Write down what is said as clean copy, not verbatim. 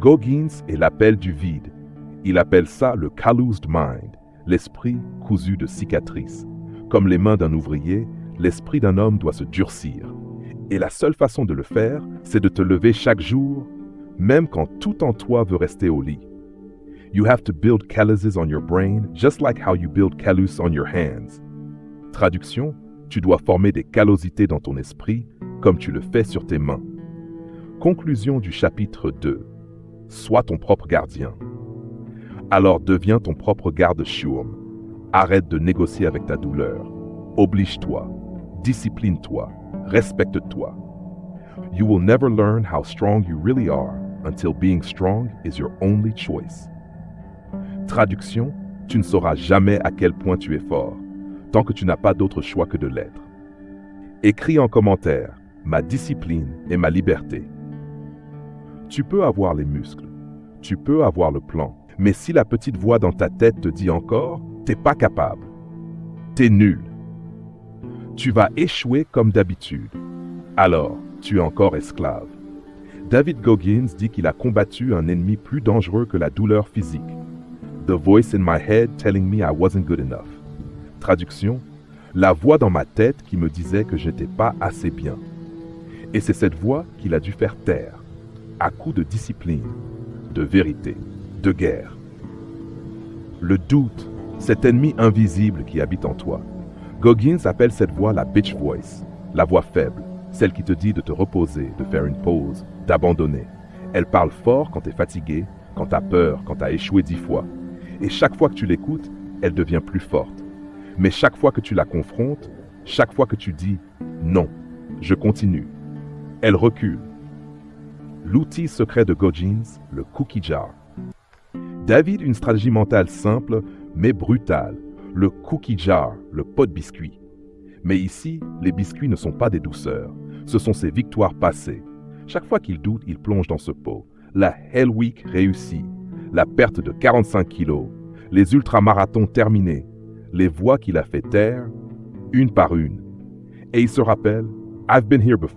Goggins est l'appel du vide. Il appelle ça le calloused mind, l'esprit cousu de cicatrices. Comme les mains d'un ouvrier, l'esprit d'un homme doit se durcir. Et la seule façon de le faire, c'est de te lever chaque jour, même quand tout en toi veut rester au lit. You have to build calluses on your brain, just like how you build callus on your hands. Traduction, tu dois former des callosités dans ton esprit, comme tu le fais sur tes mains. Conclusion du chapitre 2. Sois ton propre gardien. Alors deviens ton propre garde-chiourme. Arrête de négocier avec ta douleur. Oblige-toi. Discipline-toi. Respecte-toi. You will never learn how strong you really are until being strong is your only choice. Traduction, tu ne sauras jamais à quel point tu es fort, tant que tu n'as pas d'autre choix que de l'être. Écris en commentaire ma discipline et ma liberté. Tu peux avoir les muscles, tu peux avoir le plan, mais si la petite voix dans ta tête te dit encore « t'es pas capable », t'es nul. Tu vas échouer comme d'habitude. Alors, tu es encore esclave. David Goggins dit qu'il a combattu un ennemi plus dangereux que la douleur physique. The voice in my head telling me I wasn't good enough. Traduction, la voix dans ma tête qui me disait que je n'étais pas assez bien. Et c'est cette voix qu'il a dû faire taire, à coup de discipline, de vérité, de guerre. Le doute, cet ennemi invisible qui habite en toi. Goggins appelle cette voix la bitch voice, la voix faible, celle qui te dit de te reposer, de faire une pause, d'abandonner. Elle parle fort quand tu es fatigué, quand tu as peur, quand tu as échoué 10 fois. Et chaque fois que tu l'écoutes, elle devient plus forte. Mais chaque fois que tu la confrontes, chaque fois que tu dis « non, je continue », elle recule. L'outil secret de Goggins, le cookie jar. David, une stratégie mentale simple, mais brutale. Le cookie jar, le pot de biscuits. Mais ici, les biscuits ne sont pas des douceurs. Ce sont ses victoires passées. Chaque fois qu'il doute, il plonge dans ce pot. La Hell Week réussie. La perte de 45 kilos. Les ultramarathons terminés. Les voix qu'il a fait taire, une par une. Et il se rappelle, I've been here before.